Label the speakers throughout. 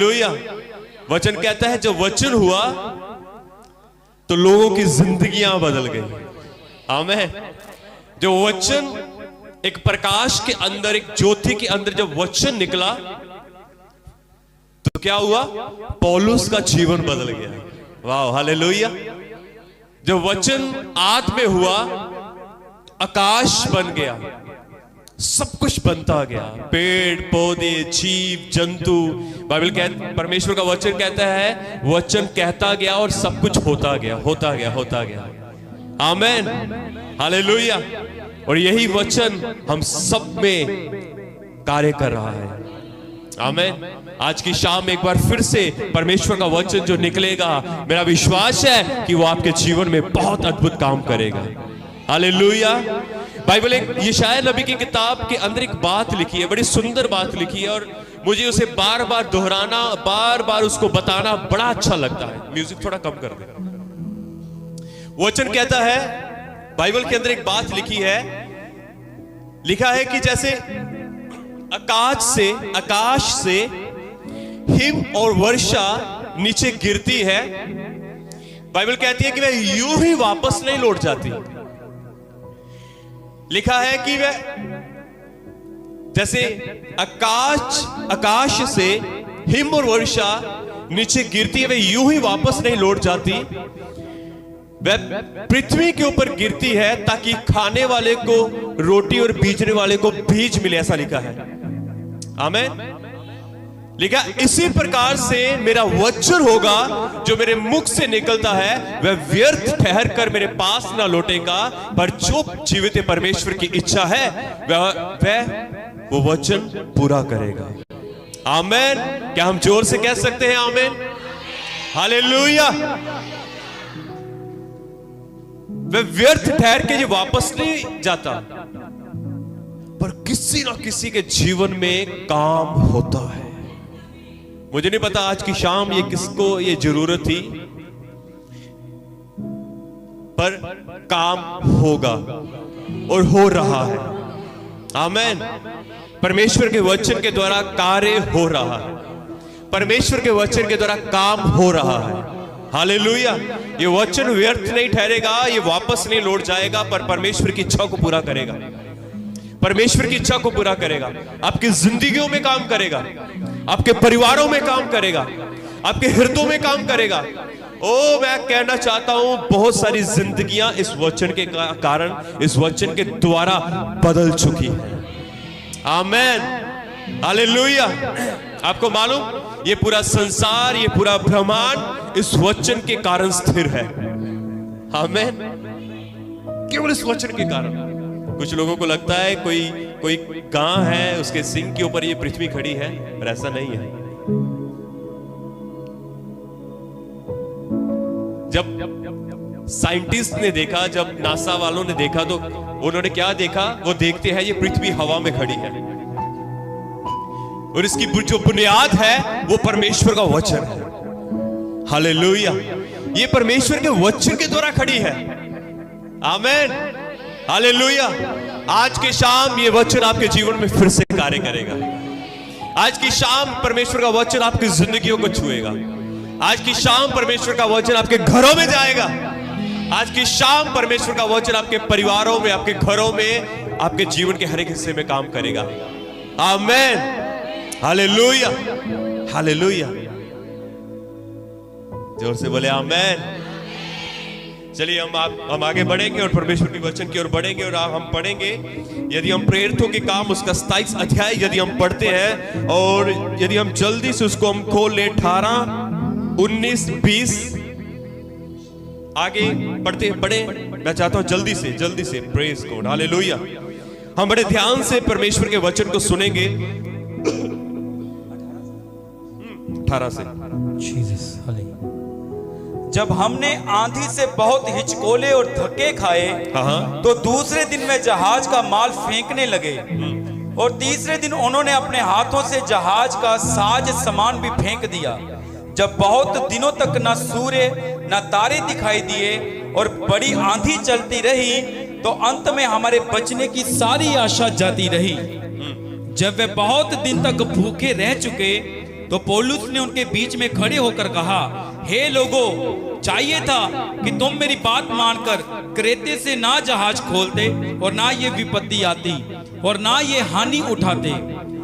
Speaker 1: Hallelujah. वचन कहता है जब वचन हुआ तो लोगों की जिंदगियां बदल गई। आमीन। जो वचन एक प्रकाश के अंदर, एक ज्योति के अंदर जब वचन निकला तो क्या हुआ? पौलुस का जीवन बदल गया। वाह, हालेलुया। जब वचन आत्मा में हुआ, आकाश बन गया, सब कुछ बनता गया, पेड़ पौधे, जीव जंतु। बाइबल कहता, परमेश्वर का वचन कहता है, वचन कहता गया और सब कुछ होता गया, होता गया, होता गया। आमीन, हालेलुया। और यही वचन हम सब में कार्य कर रहा है। आमीन। आज की शाम एक बार फिर से परमेश्वर का वचन जो निकलेगा, मेरा विश्वास है कि वो आपके जीवन में बहुत अद्भुत काम करेगा। हालेलुया। बाइबल एक यशायाह नबी की किताब के अंदर एक बात लिखी है, बड़ी सुंदर बात लिखी है, और मुझे उसे बार बार दोहराना, बार बार उसको बताना बड़ा अच्छा लगता है। म्यूजिक थोड़ा कम कर दे। वचन कहता है, बाइबल के अंदर एक बात लिखी है, लिखा है कि जैसे आकाश से हिम और वर्षा नीचे गिरती है, बाइबल कहती है कि वह यूं ही वापस नहीं लौट जाती। लिखा है कि वह जैसे आकाश से हिम और वर्षा नीचे गिरती है, वह यूं ही वापस नहीं लौट जाती। वह पृथ्वी के ऊपर गिरती है ताकि खाने वाले को रोटी और बीजने वाले को बीज मिले, ऐसा लिखा है। आमीन। लिखा, इसी प्रकार से मेरा वचन होगा जो मेरे मुख से निकलता है, वह व्यर्थ ठहर कर मेरे पास ना लौटेगा, पर जो जीवित परमेश्वर की इच्छा है वह वो वचन पूरा करेगा। आमीन। क्या हम जोर से कह सकते हैं आमीन? हालेलुया। वह व्यर्थ ठहर के ये वापस नहीं जाता, पर किसी ना किसी के जीवन में काम होता है। मुझे नहीं पता आज की शाम ये किसको ये जरूरत थी, पर काम होगा और हो रहा है। आमीन। परमेश्वर के वचन के द्वारा कार्य हो रहा है, परमेश्वर के वचन के द्वारा काम हो रहा है। हालेलुया। ये वचन व्यर्थ नहीं ठहरेगा, ये वापस नहीं लौट जाएगा, पर परमेश्वर की इच्छा को पूरा करेगा, परमेश्वर की इच्छा को पूरा करेगा। आपकी जिंदगियों में काम करेगा, आपके परिवारों में काम करेगा, आपके हृदयों में काम करेगा। ओ, मैं कहना चाहता हूं, बहुत सारी जिंदगियां इस वचन के कारण, इस वचन के द्वारा बदल चुकी हैं। आमीन, हालेलुया। आपको मालूम, ये पूरा संसार, ये पूरा ब्रह्मांड इस वचन के कारण स्थिर है। आमीन। केवल इस वचन के कारण। कुछ लोगों को लगता है कोई गां है, उसके सिंह के ऊपर ये पृथ्वी खड़ी है, पर ऐसा नहीं है। जब साइंटिस्ट ने देखा, जब नासा वालों ने देखा, तो उन्होंने क्या देखा? वो देखते हैं ये पृथ्वी हवा में खड़ी है, और इसकी जो बुनियाद है वो परमेश्वर का वचन है। हालेलुया। ये परमेश्वर के वचन के द्वारा खड़ी है। आमीन, हालेलुया। आज की शाम ये वचन आपके जीवन में फिर से कार्य करेगा। आज की शाम परमेश्वर का वचन आपकी जिंदगियों को छुएगा। आज की शाम परमेश्वर का वचन आपके घरों में जाएगा। आज की शाम परमेश्वर का वचन आपके परिवारों में, आपके घरों में, आपके जीवन के हर एक हिस्से में काम करेगा। आमीन, हालेलुया, हालेलुया। जोर से बोले आमीन। चलिए हम आगे बढ़ेंगे और परमेश्वर के वचन की ओर बढ़ेंगे, और हम पढ़ेंगे, यदि हम प्रेरितों के काम उसका 27 अध्याय यदि हम पढ़ते हैं, और यदि हम जल्दी से उसको हम खोल ले, 18, 19, 20 आगे पढ़ते पढ़े। मैं चाहता हूं जल्दी से प्रेज गॉड, हालेलुया। हम बड़े ध्यान से परमेश्वर के वचन को सुनेंगे। 18 से।
Speaker 2: जब हमने आंधी से बहुत हिचकोले और धक्के खाए, तो दूसरे दिन में जहाज का माल फेंकने लगे, और तीसरे दिन उन्होंने अपने हाथों से जहाज का साज सामान भी फेंक दिया। जब बहुत दिनों तक न सूर्य न तारे दिखाई दिए और बड़ी आंधी चलती रही, तो अंत में हमारे बचने की सारी आशा जाती रही। जब वे बहुत दिन तक भूखे रह चुके तो पौलुस ने उनके बीच में खड़े होकर कहा, हे लोगों, चाहिए था कि तुम मेरी बात मानकर क्रेते से ना जहाज खोलते और ना ये विपत्ति आती और ना ये हानि उठाते,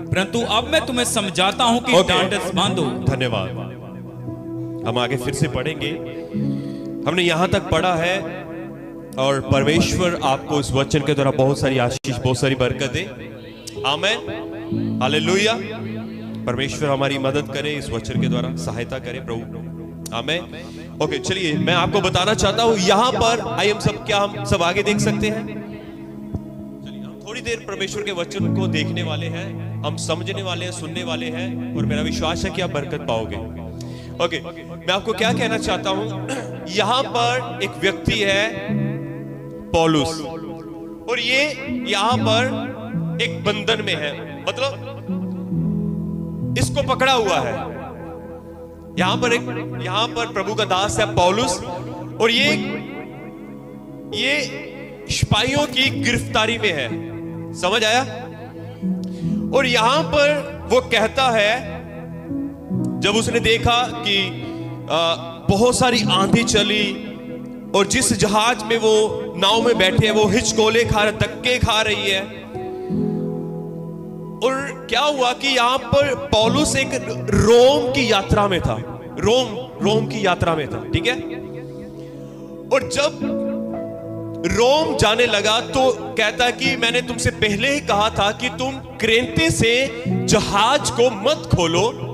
Speaker 2: परंतु अब मैं तुम्हें समझाता हूं कि ढांढस बांधो।
Speaker 1: धन्यवाद। हम आगे फिर से पढ़ेंगे। हमने यहां तक पढ़ा है और परमेश्वर आपको इस वचन के द्वारा बहुत सारी आशीष, बहुत सारी बरकत दे। आमेन, हालेलुया। परमेश्वर हमारी मदद करे, इस वचन के द्वारा सहायता करे प्रभु। आमेन। ओके, चलिए मैं आपको बताना चाहता हूं यहां पर आइए हम सब आगे देख सकते हैं। चलिए हम थोड़ी देर परमेश्वर के वचन को देखने वाले हैं, हम समझने वाले हैं, सुनने वाले हैं, और मेरा विश्वास है कि आप बरकत पाओगे। ओके, मैं आपको क्या कहना चाहता हूं, यहां पर एक व्यक्ति है पौलुस, और ये यहां पर एक बंधन में है, मतलब इसको पकड़ा हुआ है। यहां पर प्रभु का दास है पौलुस, और ये सिपाहियों की गिरफ्तारी में है। समझ आया? और यहां पर वो कहता है, जब उसने देखा कि बहुत सारी आंधी चली और जिस जहाज में वो नाव में बैठे हैं वो हिचकोले खा रहे, धक्के खा रही है, और क्या हुआ कि यहां पर पौलुस एक रोम की यात्रा में था, रोम की यात्रा में था, ठीक है। और जब रोम जाने लगा तो कहता कि मैंने तुमसे पहले ही कहा था कि तुम क्रेते से जहाज को मत खोलो।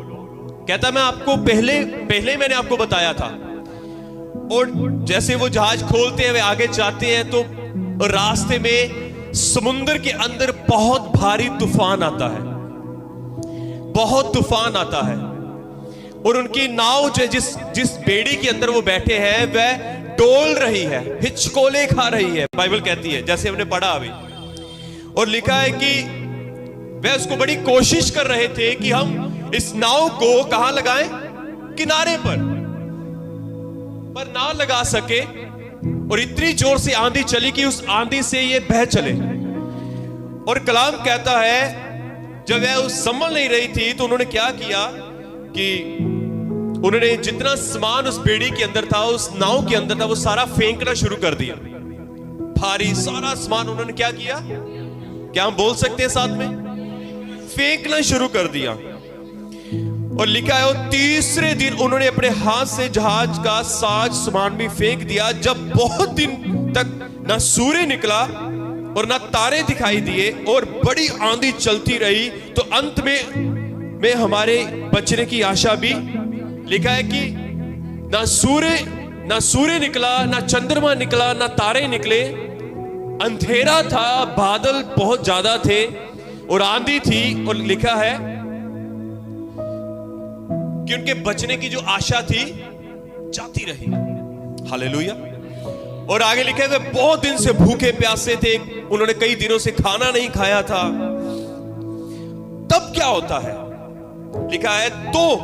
Speaker 1: कहता मैं आपको पहले मैंने आपको बताया था। और जैसे वो जहाज खोलते हैं, वे आगे जाते हैं, तो रास्ते में समुद्र के अंदर बहुत भारी तूफान आता है, बहुत तूफान आता है, और उनकी नाव जो जिस बेड़ी के अंदर वो बैठे हैं वह डोल रही है, हिचकोले खा रही है, बाइबल कहती है, जैसे हमने पढ़ा अभी। और लिखा है कि वह उसको बड़ी कोशिश कर रहे थे कि हम इस नाव को कहां लगाएं, किनारे पर ना लगा सके, और इतनी जोर से आंधी चली कि उस आंधी से ये बह चले। और कलाम कहता है जब वह संभल नहीं रही थी तो उन्होंने क्या किया कि उन्होंने जितना सामान उस बेड़ी के अंदर था, उस नाव के अंदर था, वो सारा फेंकना शुरू कर दिया। भारी सारा सामान उन्होंने क्या किया, क्या हम बोल सकते हैं साथ में, फेंकना शुरू कर दिया। और लिखा है, और तीसरे दिन उन्होंने अपने हाथ से जहाज का साज सामान भी फेंक दिया। जब बहुत दिन तक ना सूर्य निकला और ना तारे दिखाई दिए और बड़ी आंधी चलती रही, तो अंत में हमारे बचने की आशा भी, लिखा है कि ना सूर्य निकला, ना चंद्रमा निकला, ना तारे निकले, अंधेरा था, बादल बहुत ज्यादा थे और आंधी थी। और लिखा है कि उनके बचने की जो आशा थी जाती रही। हालेलुया। और आगे लिखा है वे बहुत दिन से भूखे प्यासे थे, उन्होंने कई दिनों से खाना नहीं खाया था। तब क्या होता है, लिखा है, तो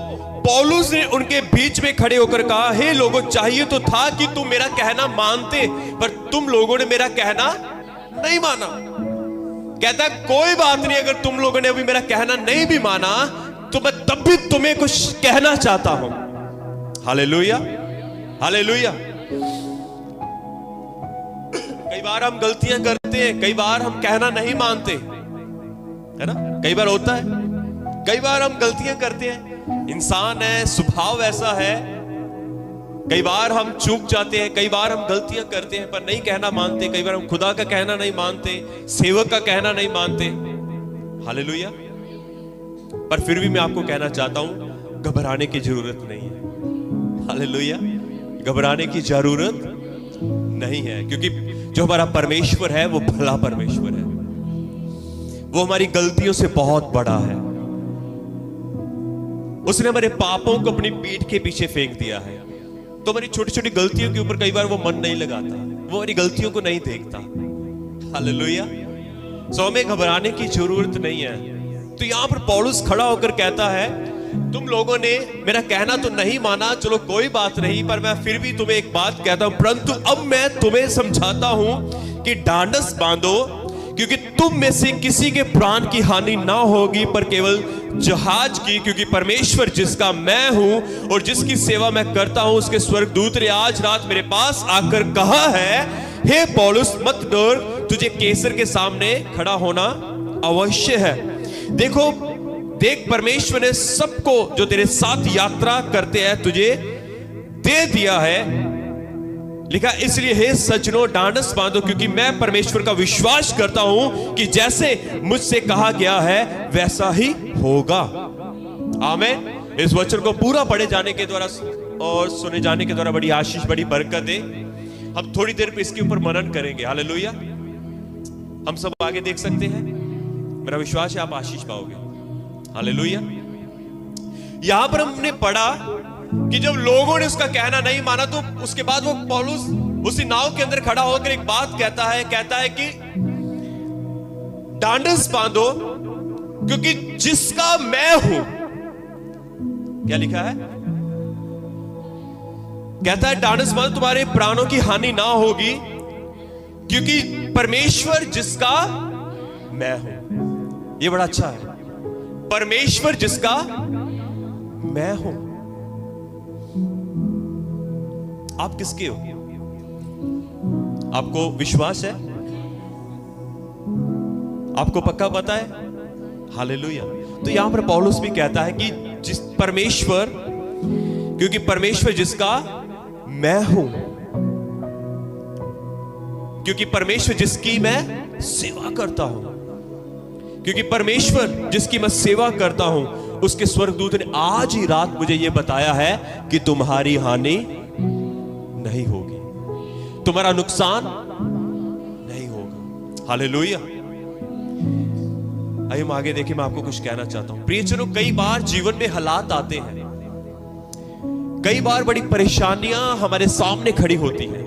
Speaker 1: पौलुस ने उनके बीच में खड़े होकर कहा, हे लोगों, चाहिए तो था कि तुम मेरा कहना मानते, पर तुम लोगों ने मेरा कहना नहीं माना। कहता कोई बात नहीं, अगर तुम लोगों ने अभी मेरा कहना नहीं भी माना तो मैं तब भी तुम्हें कुछ कहना चाहता हूं। Hallelujah, hallelujah. कई बार हम गलतियां करते हैं, कई बार हम कहना नहीं मानते, है ना, कई बार होता है, कई बार हम गलतियां करते हैं, इंसान है, स्वभाव ऐसा है। कई बार हम चूक जाते हैं, कई बार हम गलतियां करते हैं पर नहीं कहना मानते, कई बार हम खुदा का कहना नहीं मानते, सेवक का कहना नहीं मानते। हालेलुया। पर फिर भी मैं आपको कहना चाहता हूं, घबराने की जरूरत नहीं है। हालेलुया। घबराने की जरूरत नहीं है, क्योंकि जो हमारा परमेश्वर है वो भला परमेश्वर है, वो हमारी गलतियों से बहुत बड़ा है। उसने हमारे पापों को अपनी पीठ के पीछे फेंक दिया है। तो हमारी छोटी छोटी गलतियों के ऊपर कई बार वो मन नहीं लगाता, वो हमारी गलतियों को नहीं देखता। हालेलुया। सो हमें घबराने की जरूरत नहीं है। तो यहां पर पौलुस खड़ा होकर कहता है, तुम लोगों ने मेरा कहना तो नहीं माना, चलो कोई बात नहीं, पर मैं फिर भी तुम्हें एक बात कहता हूं, परंतु अब मैं तुम्हें समझाता हूं कि ढांढस बांधो, क्योंकि तुम में से किसी के प्राण की हानि ना होगी, पर केवल जहाज की, क्योंकि परमेश्वर जिसका मैं हूं और जिसकी सेवा मैं करता हूं, उसके स्वर्गदूत ने आज रात मेरे पास आकर कहा है, हे पौलुस मत डर, तुझे कैसर के सामने खड़ा होना अवश्य है। देख परमेश्वर ने सबको जो तेरे साथ यात्रा करते हैं तुझे दे दिया है। लिखा, इसलिए हे सज्जनों ढांढस बांधो, क्योंकि मैं परमेश्वर का विश्वास करता हूं कि जैसे मुझसे कहा गया है वैसा ही होगा। आमीन। इस वचन को पूरा पढ़े जाने के द्वारा और सुने जाने के द्वारा बड़ी आशीष, बड़ी बरकत दे। हम थोड़ी देर पे इसके ऊपर मनन करेंगे। हालेलुया। हम सब आगे देख सकते हैं। मेरा विश्वास है आप आशीष पाओगे। हालेलुया। यहां पर हमने पढ़ा कि जब लोगों ने उसका कहना नहीं माना तो उसके बाद वो पौलुस उसी नाव के अंदर खड़ा होकर एक बात कहता है कि ढांढस बांधो, क्योंकि जिसका मैं हूं, क्या लिखा है, कहता है ढांढस बांधो, तुम्हारे प्राणों की हानि ना होगी, क्योंकि परमेश्वर जिसका मैं हूं। यह बड़ा अच्छा है, परमेश्वर जिसका मैं हूं। आप किसके हो? आपको विश्वास है? आपको पक्का पता है? हालेलुया। तो यहां पर पौलुस भी कहता है कि जिस परमेश्वर, क्योंकि परमेश्वर जिसका मैं हूं, क्योंकि परमेश्वर जिसकी मैं सेवा करता हूं, क्योंकि परमेश्वर जिसकी मैं सेवा करता हूं, उसके स्वर्गदूत ने आज ही रात मुझे यह बताया है कि तुम्हारी हानि नहीं होगी, तुम्हारा नुकसान नहीं होगा। हालेलुया। आइए हम आगे देखिए, मैं आपको कुछ कहना चाहता हूं। प्रियजनों, कई बार जीवन में हालात आते हैं, कई बार बड़ी परेशानियां हमारे सामने खड़ी होती हैं,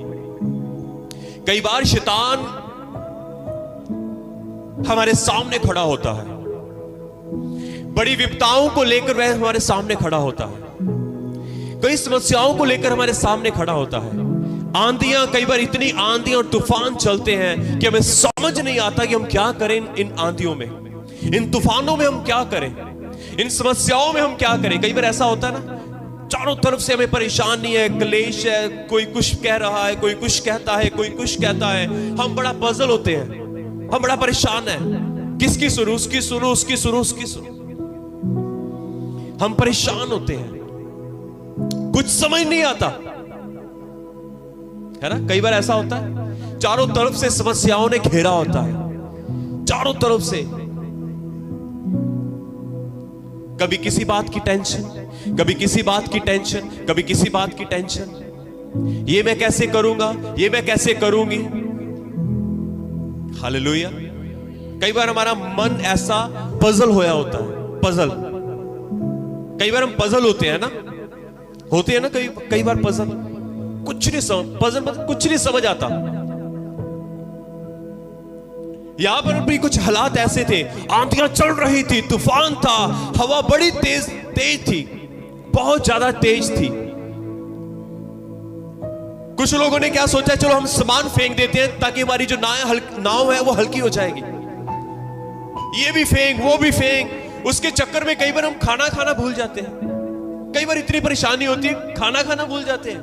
Speaker 1: कई बार शैतान हमारे सामने खड़ा होता है, बड़ी विपदाओं को लेकर वह हमारे सामने खड़ा होता है, कई समस्याओं को लेकर हमारे सामने खड़ा होता है। आंधियां, कई बार इतनी आंधियां और तूफान चलते हैं कि हमें समझ नहीं आता कि हम क्या करें इन आंधियों में, इन तूफानों में हम क्या करें, इन समस्याओं में हम क्या करें। कई बार ऐसा होता है ना, चारों तरफ से हमें परेशानी है, क्लेश है, कोई कुछ कह रहा है, कोई कुछ कहता है, कोई कुछ कहता है। हम बड़ा पजल होते हैं, हम बड़ा परेशान है, किसकी सुनो, उसकी सुनो, उसकी सुनो, उसकी सुनो। हम परेशान होते हैं, कुछ समझ नहीं आता है ना। कई बार ऐसा होता है, चारों तरफ से समस्याओं ने घेरा होता है, चारों तरफ से, कभी किसी बात की टेंशन, कभी किसी बात की टेंशन, कभी किसी बात की टेंशन। ये मैं कैसे करूंगा, ये मैं कैसे करूंगी। हालेलुया। कई बार हमारा मन ऐसा पजल होया होता है, पजल। कई बार हम पजल होते हैं ना, होते हैं ना कई बार पजल, कुछ नहीं समझ, पजल मतलब कुछ नहीं समझ आता। यहां पर भी कुछ हालात ऐसे थे, आंधियां चल रही थी, तूफान था, हवा बड़ी तेज थी, बहुत ज्यादा तेज थी। कुछ लोगों ने क्या सोचा, चलो हम सामान फेंक देते हैं ताकि हमारी जो नाव है वो हल्की हो जाएगी। ये भी फेंक, वो भी फेंक। उसके चक्कर में कई बार हम खाना खाना भूल जाते हैं। कई बार इतनी परेशानी होती है, खाना खाना भूल जाते हैं,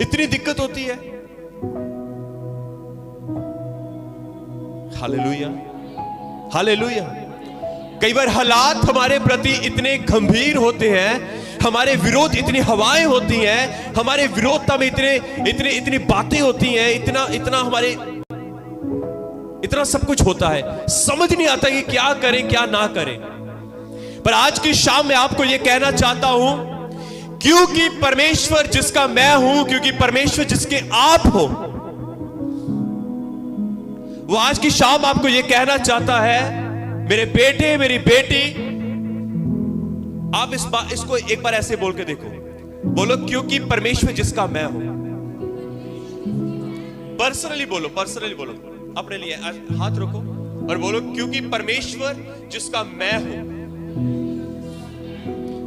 Speaker 1: इतनी दिक्कत होती है। Hallelujah, hallelujah. कई बार हालात हमारे प्रति इतने गंभीर होते हैं, हमारे विरोध इतनी हवाएं होती हैं, हमारे विरोधता में इतनी बातें होती हैं, इतना हमारे इतना सब कुछ होता है, समझ नहीं आता कि क्या करें क्या ना करें। पर आज की शाम में आपको यह कहना चाहता हूं, क्योंकि परमेश्वर जिसका मैं हूं, क्योंकि परमेश्वर जिसके आप हो, वो आज की शाम आपको यह कहना चाहता है, मेरे बेटे, मेरी बेटी, आप इसको एक बार ऐसे बोल के देखो, बोलो क्योंकि परमेश्वर जिसका मैं हूं। पर्सनली बोलो, पर्सनली बोलो, अपने लिए हाथ रखो और बोलो क्योंकि परमेश्वर जिसका मैं हूं,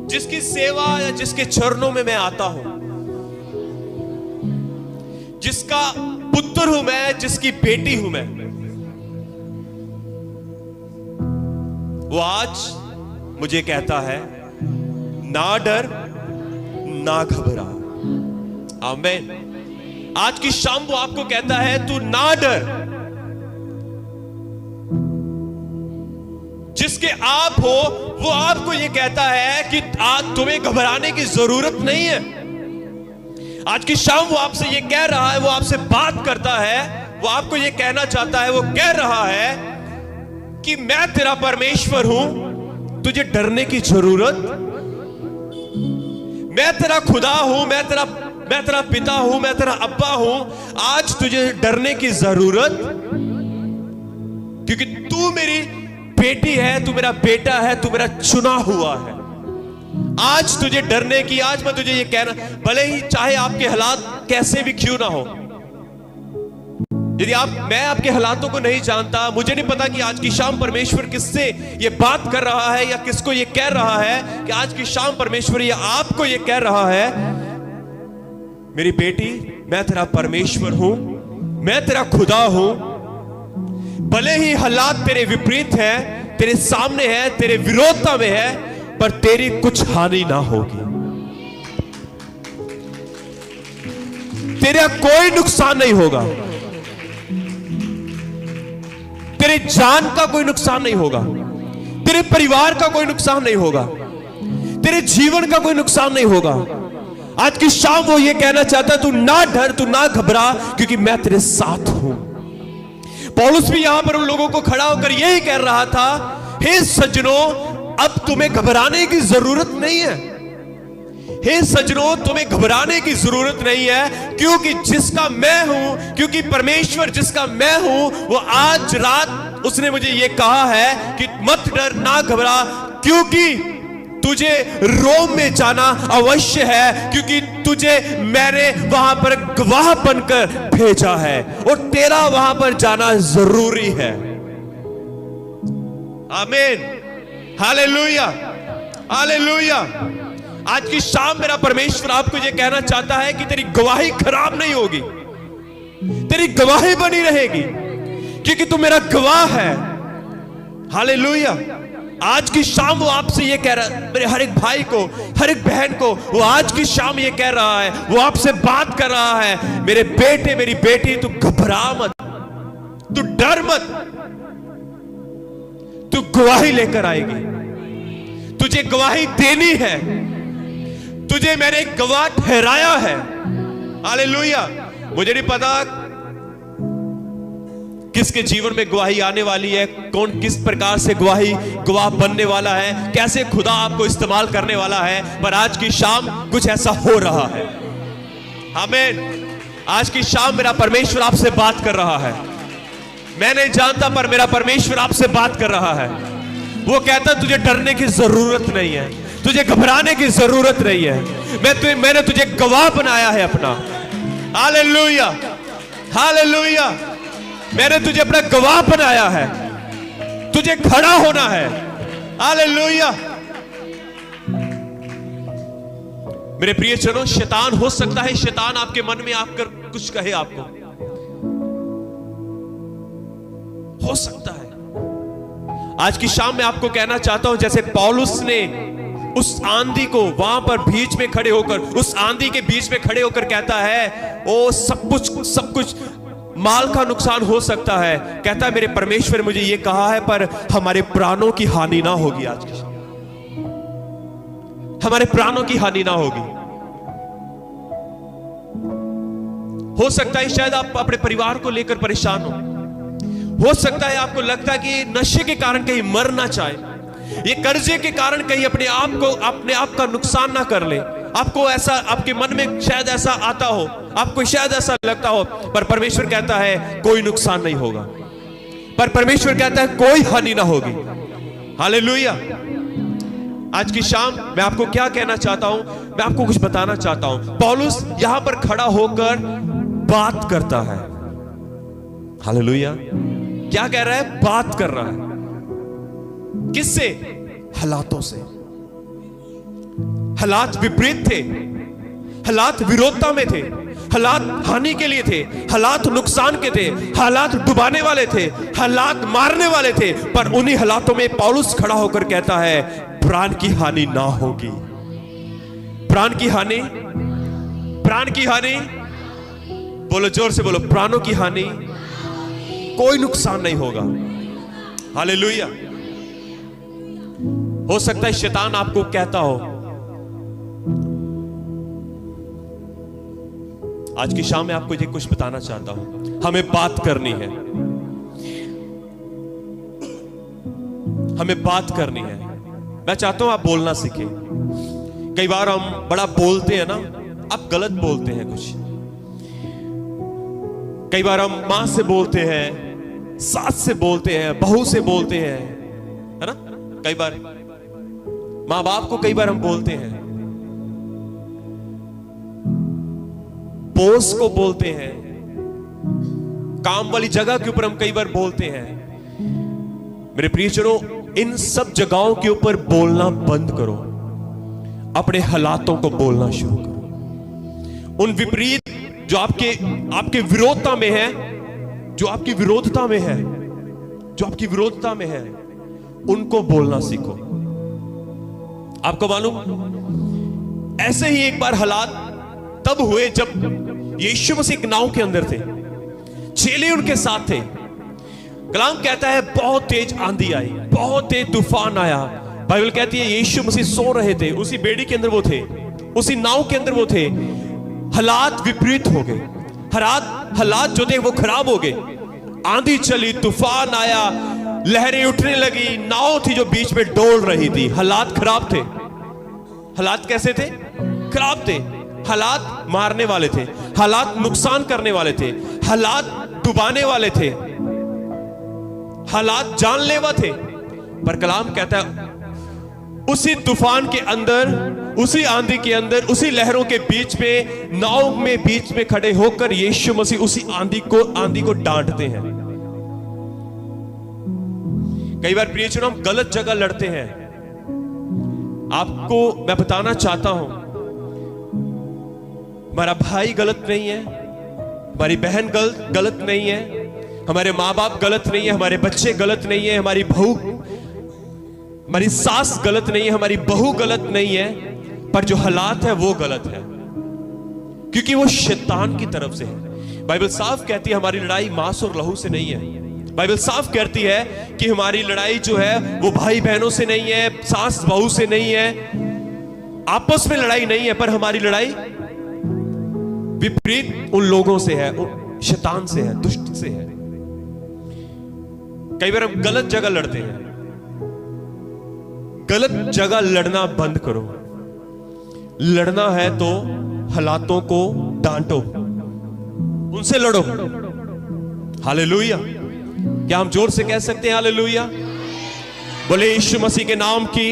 Speaker 1: जिसकी सेवा या जिसके चरणों में मैं आता हूं, जिसका पुत्र हूं मैं, जिसकी बेटी हूं मैं, वो आज मुझे कहता है, ना डर ना घबरा। आमीन। आज की शाम वो आपको कहता है, तू ना डर। जिसके आप हो वो आपको ये कहता है कि आज तुम्हें घबराने की जरूरत नहीं है। आज की शाम वो आपसे ये कह रहा है, वो आपसे बात करता है, वो आपको ये कहना चाहता है, वो कह रहा है कि मैं तेरा परमेश्वर हूं, तुझे डरने की जरूरत, मैं तेरा खुदा हूं, मैं तेरा पिता हूं, मैं तेरा अब्बा हूं। आज तुझे डरने की जरूरत, क्योंकि तू मेरी बेटी है, तू मेरा बेटा है, तू मेरा चुना हुआ है। आज तुझे डरने की, आज मैं तुझे ये कहना, भले ही चाहे आपके हालात कैसे भी क्यों ना हो, यदि मैं आपके हालातों को नहीं जानता, मुझे नहीं पता कि आज की शाम परमेश्वर किससे ये बात कर रहा है या किसको ये कह रहा है, कि आज की शाम परमेश्वर ये आपको ये कह रहा है, मेरी बेटी मैं तेरा परमेश्वर हूं, मैं तेरा खुदा हूं। भले ही हालात तेरे विपरीत है, तेरे सामने है, तेरे विरोधता में है, पर तेरी कुछ हानि ना होगी, तेरा कोई नुकसान नहीं होगा, तेरे जान का कोई नुकसान नहीं होगा, तेरे परिवार का कोई नुकसान नहीं होगा, तेरे जीवन का कोई नुकसान नहीं होगा। आज की शाम वो ये कहना चाहता है, तू ना डर, तू ना घबरा, क्योंकि मैं तेरे साथ हूं। पौलुस भी यहां पर उन लोगों को खड़ा होकर यही कह रहा था, हे सज्जनों, अब तुम्हें घबराने की जरूरत नहीं है। हे सज्जनों, तुम्हें घबराने की जरूरत नहीं है, क्योंकि जिसका मैं हूं, क्योंकि परमेश्वर जिसका मैं हूं, वो आज रात उसने मुझे ये कहा है कि मत डर, ना घबरा, क्योंकि तुझे रोम में जाना अवश्य है, क्योंकि तुझे मैंने वहां पर गवाह बनकर भेजा है और तेरा वहां पर जाना जरूरी है। आमीन, हालेलुया, हालेलुया। आज की शाम मेरा परमेश्वर आपको यह कहना चाहता है कि तेरी गवाही खराब नहीं होगी, तेरी गवाही बनी रहेगी, क्योंकि तू मेरा गवाह है। हालेलुया। आज की शाम वो आपसे ये कह रहा है, मेरे हर एक भाई को, हर एक बहन को, वो आज की शाम ये कह रहा है, वो आपसे बात कर रहा है, मेरे बेटे, मेरी बेटी, तू घबरा मत, तू डर मत, तू गवाही लेकर आएगी, तुझे गवाही देनी है, तुझे मैंने एक गवाह ठहराया है। हालेलुया। मुझे नहीं पता किसके जीवन में गवाही आने वाली है, कौन किस प्रकार से गवाह बनने वाला है, कैसे खुदा आपको इस्तेमाल करने वाला है, पर आज की शाम कुछ ऐसा हो रहा है। आमीन। आज की शाम मेरा परमेश्वर आपसे बात कर रहा है। मैं नहीं जानता, पर मेरा परमेश्वर आपसे बात कर रहा है। वो कहता है तुझे डरने की जरूरत नहीं है, तुझे घबराने की जरूरत नहीं है, मैंने तुझे गवाह बनाया है अपना। Hallelujah, hallelujah. मैंने तुझे अपना गवाह बनाया है, तुझे खड़ा होना है। हालेलुया। मेरे प्रियजनों, शैतान हो सकता है, शैतान आपके मन में आकर कुछ कहे, आपको हो सकता है। आज की शाम में आपको कहना चाहता हूं, जैसे पौलुस ने उस आंधी को वहां पर बीच में खड़े होकर, उस आंधी के बीच में खड़े होकर कहता है, ओ सब कुछ माल का नुकसान हो सकता है, कहता है मेरे परमेश्वर मुझे ये कहा है, पर हमारे प्राणों की हानि ना होगी। आज की हमारे प्राणों की हानि ना होगी। हो सकता है शायद आप अपने परिवार को लेकर परेशान हो सकता है आपको लगता है कि नशे के कारण कहीं मर ना चाहे, ये कर्जे के कारण कहीं अपने आप का नुकसान ना कर ले। आपको ऐसा, आपके मन में शायद ऐसा आता हो, आपको शायद ऐसा लगता हो, पर परमेश्वर कहता है कोई नुकसान नहीं होगा, पर परमेश्वर कहता है कोई हानि ना होगी। हालेलुया। आज की शाम मैं आपको क्या कहना चाहता हूं, मैं आपको कुछ बताना चाहता हूं। पौलुस यहां पर खड़ा होकर बात करता है। हालेलुया। क्या कह रहा है? बात कर रहा है। किससे? हालातों से। हालात विपरीत थे, हालात विरोधता में थे,
Speaker 3: हालात हानि के लिए थे, हालात नुकसान के थे, हालात डुबाने वाले थे, हालात मारने वाले थे, पर उन्हीं हालातों में पौलुस खड़ा होकर कहता है प्राण की हानि ना होगी। प्राण की हानि, प्राण की हानि, बोलो जोर से बोलो, प्राणों की हानि, कोई नुकसान नहीं होगा। हालेलुया। हो सकता है शैतान आपको कहता हो, आज की शाम में आपको ये कुछ बताना चाहता हूं, हमें बात करनी है, हमें बात करनी है। मैं चाहता हूं आप बोलना सीखें। कई बार हम बड़ा बोलते हैं ना, आप गलत बोलते हैं कुछ। कई बार हम मां से बोलते हैं, सास से बोलते हैं, बहू से बोलते हैं, है ना। कई बार मां बाप को कई बार हम बोलते हैं, बॉस को बोलते हैं, काम वाली जगह के ऊपर हम कई बार बोलते हैं। मेरे प्रियजनों, इन सब जगहों के ऊपर बोलना बंद करो, अपने हालातों को बोलना शुरू करो। उन विपरीत जो आपके विरोधता में है, जो आपकी विरोधता में है, जो आपकी विरोधता में है, उनको बोलना सीखो। आपको मालूम, ऐसे ही एक बार हालात तब हुए जब यीशु मसीह एक नाव के अंदर थे, चेले उनके साथ थे। कलाम कहता है बहुत तेज आंधी आई, बहुत तेज तूफान आया। बाइबल कहती है यीशु मसीह सो रहे थे, उसी बेड़ी के अंदर वो थे, उसी नाव के अंदर वो थे। हालात विपरीत हो गए, हालात जो थे वो खराब हो गए। आंधी चली, तूफान आया, लहरें उठने लगी, नाव थी जो बीच में डोल रही थी। हालात खराब थे। हालात कैसे थे? खराब थे। हालात मारने वाले थे, हालात नुकसान करने वाले थे, हालात डुबाने वाले थे, हालात जानलेवा थे। पर कलाम कहता है उसी तूफान के अंदर, उसी आंधी के अंदर, उसी लहरों के बीच में, नाव में बीच में खड़े होकर यीशु मसीह उसी आंधी को डांटते हैं। कई बार प्रियजनों, हम गलत जगह लड़ते हैं। आपको मैं बताना चाहता हूं, हमारा भाई गलत नहीं है, हमारी बहन गलत नहीं है, हमारे माँ बाप गलत नहीं है, हमारे बच्चे गलत नहीं है, हमारी सास गलत नहीं है, हमारी बहू गलत नहीं है, पर जो हालात है वो गलत है, क्योंकि वो शैतान की तरफ से है। बाइबल साफ कहती है हमारी लड़ाई मांस और लहू से नहीं है। बाइबल साफ कहती है कि हमारी लड़ाई जो है वो भाई बहनों से नहीं है, सास बहू से नहीं है, आपस में लड़ाई नहीं है, पर हमारी लड़ाई विपरीत उन लोगों से है, शैतान से है, दुष्ट से है। कई बार हम गलत जगह लड़ते हैं। गलत जगह लड़ना बंद करो। लड़ना है तो हालातों को डांटो, उनसे लड़ो। हालेलुया। क्या हम जोर से कह सकते हैं हालेलुया? बोले यीशु मसीह के नाम की,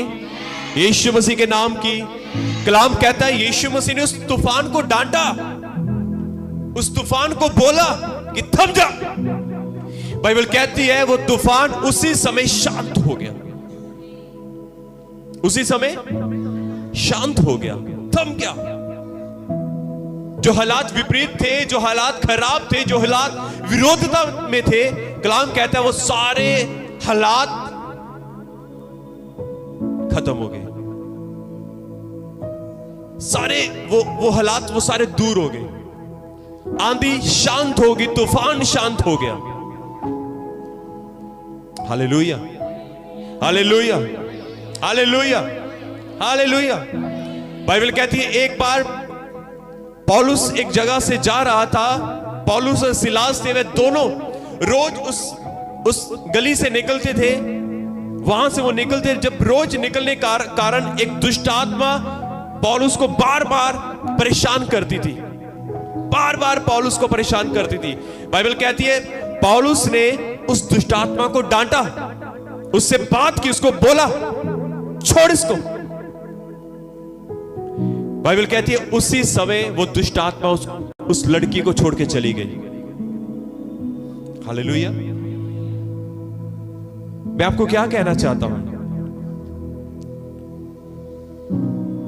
Speaker 3: यीशु मसीह के नाम की। कलाम कहता है यीशु मसीह ने उस तूफान को डांटा, उस तूफान को बोला कि थम जा। बाइबल कहती है वो तूफान उसी समय शांत हो गया, उसी समय शांत हो गया, थम गया। जो हालात विपरीत थे, जो हालात खराब थे, जो हालात विरोधता में थे, कलाम कहता है वो सारे हालात खत्म हो गए। सारे वो हालात वो सारे दूर हो गए। आंधी शांत होगी, तूफान शांत हो गया। Hallelujah, hallelujah, hallelujah, hallelujah. Bible कहती है एक बार पौलुस एक जगह से जा रहा था, पौलुस और सिलास थे, वे दोनों रोज उस गली से निकलते थे, वहां से वो निकलते। जब रोज निकलने का कारण एक दुष्ट आत्मा पौलुस को बार बार परेशान करती थी, बार बार पौलुस को परेशान करती थी। बाइबल कहती है पौलुस ने उस दुष्ट आत्मा को डांटा, उससे बात की, उसको बोला छोड़ इसको। बाइबल कहती है उसी समय वो दुष्ट आत्मा उस लड़की को छोड़ के चली गई। हालेलुया। मैं आपको क्या कहना चाहता हूं,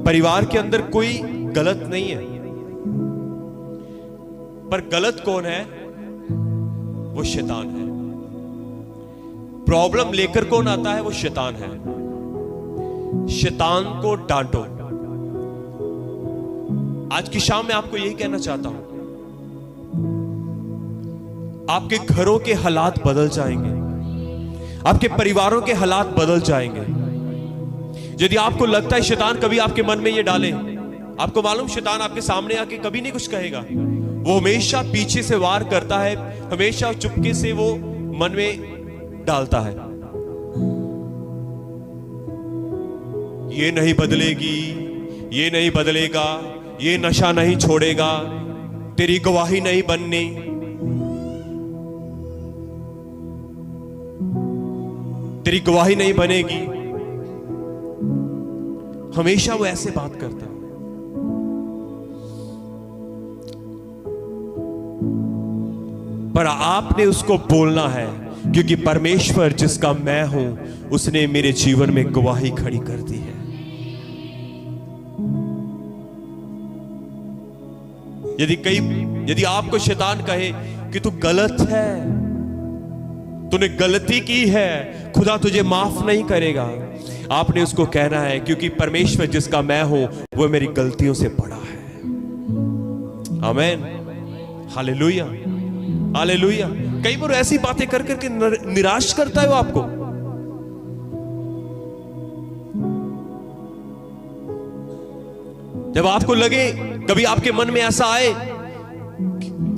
Speaker 3: परिवार के अंदर कोई गलत नहीं है, पर गलत कौन है? वो शैतान है। प्रॉब्लम लेकर कौन आता है? वो शैतान है। शैतान को डांटो। आज की शाम में आपको यही कहना चाहता हूं, आपके घरों के हालात बदल जाएंगे, आपके परिवारों के हालात बदल जाएंगे। यदि आपको लगता है शैतान कभी आपके मन में ये डाले, आपको मालूम शैतान आपके सामने आके कभी नहीं कुछ कहेगा, वो हमेशा पीछे से वार करता है, हमेशा चुपके से वो मन में डालता है। ये नहीं बदलेगी, ये नहीं बदलेगा, ये नशा नहीं छोड़ेगा, तेरी गवाही नहीं बननी, तेरी गवाही नहीं बनेगी। हमेशा वो ऐसे बात करता है। पर आपने उसको बोलना है, क्योंकि परमेश्वर जिसका मैं हूं उसने मेरे जीवन में गवाही खड़ी कर दी है। यदि आपको शैतान कहे कि तू गलत है, तूने गलती की है, खुदा तुझे माफ नहीं करेगा, आपने उसको कहना है क्योंकि परमेश्वर जिसका मैं हूं वो मेरी गलतियों से बड़ा है। आमीन, हालेलुया, हालेलुया। कई बार ऐसी बातें कर करके निराश करता है वो आपको। जब आपको लगे, कभी आपके मन में ऐसा आए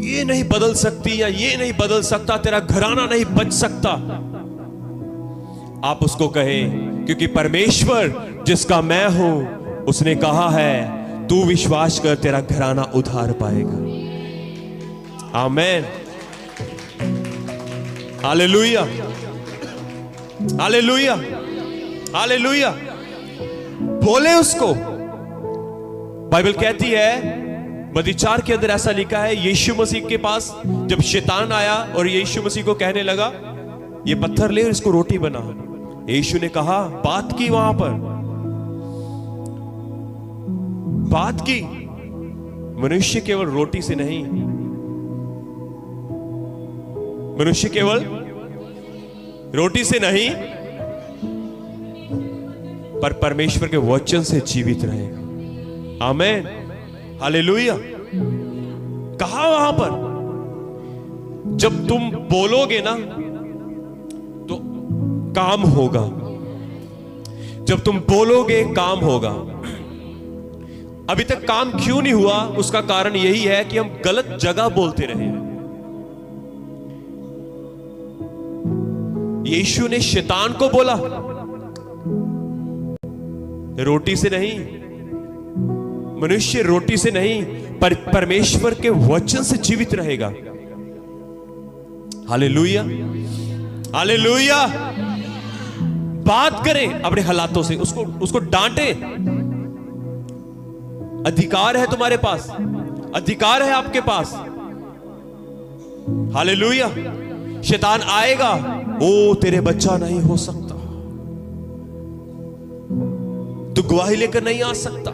Speaker 3: ये नहीं बदल सकती या ये नहीं बदल सकता, तेरा घराना नहीं बच सकता, आप उसको कहें क्योंकि परमेश्वर जिसका मैं हूं उसने कहा है तू विश्वास कर, तेरा घराना उधार पाएगा। आमीन, हालेलुया, हालेलुया, हालेलुया। बोले उसको। बाइबल कहती है, मत्ती 4 के अंदर ऐसा लिखा है, यीशु मसीह के पास जब शैतान आया और यीशु मसीह को कहने लगा ये पत्थर ले और इसको रोटी बना, यीशु ने कहा, बात की, वहां पर बात की, मनुष्य केवल रोटी से नहीं, मनुष्य केवल रोटी से नहीं पर परमेश्वर के वचन से जीवित रहेगा। आमीन, हालेलुया। कहा वहां पर, जब तुम बोलोगे ना तो काम होगा, जब तुम बोलोगे काम होगा। अभी तक काम क्यों नहीं हुआ? उसका कारण यही है कि हम गलत जगह बोलते रहे हैं। यीशु ने शैतान को बोला, रोटी से नहीं, मनुष्य रोटी से नहीं पर परमेश्वर के वचन से जीवित रहेगा। Hallelujah, hallelujah. बात करें अपने हालातों से, उसको डांटे। अधिकार है तुम्हारे पास, अधिकार है आपके पास। हालेलुया। शैतान आएगा, ओ तेरे बच्चा नहीं हो सकता, तू गवाही लेकर नहीं आ सकता।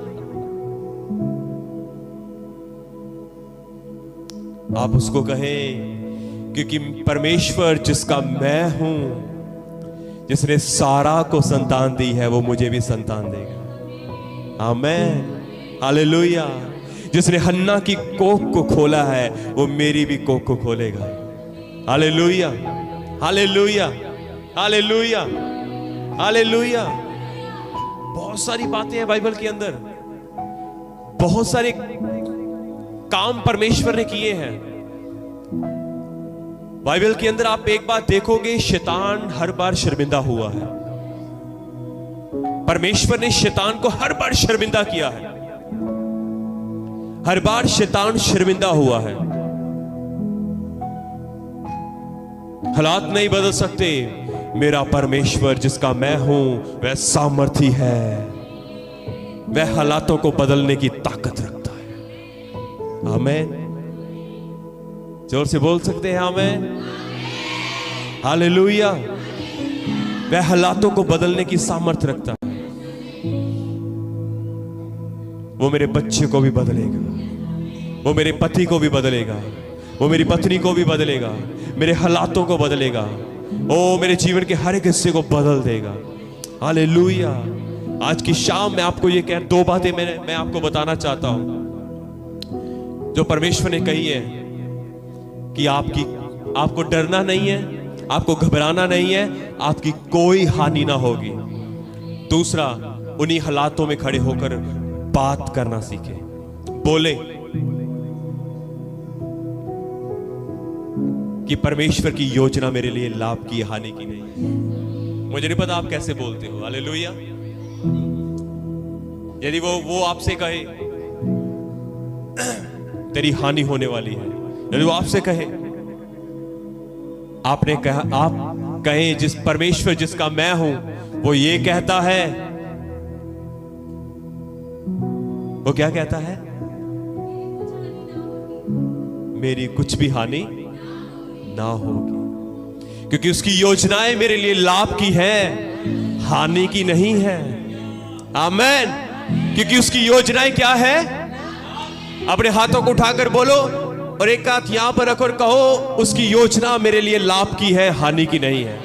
Speaker 3: आप उसको कहें क्योंकि परमेश्वर जिसका मैं हूं, जिसने सारा को संतान दी है, वो मुझे भी संतान देगा। आमीन, हालेलुया। जिसने हन्ना की कोख को खोला है, वो मेरी भी कोख को खोलेगा। Hallelujah, hallelujah, hallelujah, hallelujah. बहुत सारी बातें हैं बाइबल के अंदर, बहुत सारे काम परमेश्वर ने किए हैं बाइबल के अंदर। आप एक बात देखोगे, शैतान हर बार शर्मिंदा हुआ है। परमेश्वर ने शैतान को हर बार शर्मिंदा किया है, हर बार शैतान शर्मिंदा हुआ है। हालात नहीं बदल सकते, मेरा परमेश्वर जिसका मैं हूं वह सामर्थी है, वह हालातों को बदलने की ताकत रखता है। आमीन, जोर से बोल सकते हैं आमीन, हालेलुया। वह हालातों को बदलने की सामर्थ्य रखता है। वो मेरे बच्चे को भी बदलेगा। वो मेरे पति को भी बदलेगा, वो मेरी पत्नी को भी बदलेगा, मेरे हालातों को बदलेगा, ओ मेरे जीवन के हर एक हिस्से को बदल देगा। हालेलुया। आज की शाम में आपको ये कह 2 बातें मैं आपको बताना चाहता हूं जो परमेश्वर ने कही है कि आपको डरना नहीं है, आपको घबराना नहीं है, आपकी कोई हानि ना होगी। दूसरा, उन्हीं हालातों में खड़े होकर बात करना सीखे, बोले कि परमेश्वर की योजना मेरे लिए लाभ की, हानि की नहीं। मुझे नहीं पता आप कैसे बोलते हो। हालेलुया। यदि वो आपसे कहे तेरी हानि होने वाली है, यदि वो आपसे कहे, आप कहें जिस परमेश्वर जिसका मैं हूं वो ये कहता है, वो क्या कहता है? मेरी कुछ भी हानि ना होगी, क्योंकि उसकी योजनाएं मेरे लिए लाभ की है, हानि की नहीं है। आमेन। क्योंकि उसकी योजनाएं क्या है? अपने हाथों को उठाकर बोलो और एक हाथ यहां पर रखो और कहो, उसकी योजना मेरे लिए लाभ की है, हानि की नहीं है।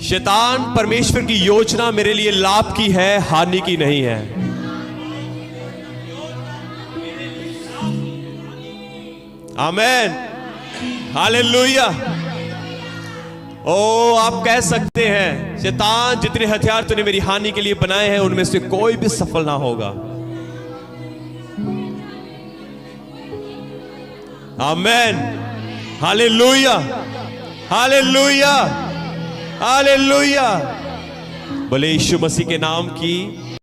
Speaker 3: शैतान परमेश्वर की योजना मेरे लिए लाभ की है, हानि की नहीं है। आमेन। हालेलुया। ओ आप कह सकते हैं, शैतान जितने हथियार तूने मेरी हानि के लिए बनाए हैं उनमें से कोई भी सफल ना होगा। आमेन। हालेलुया। हालेलुया। हालेलुया। बोले यीशु मसीह के नाम की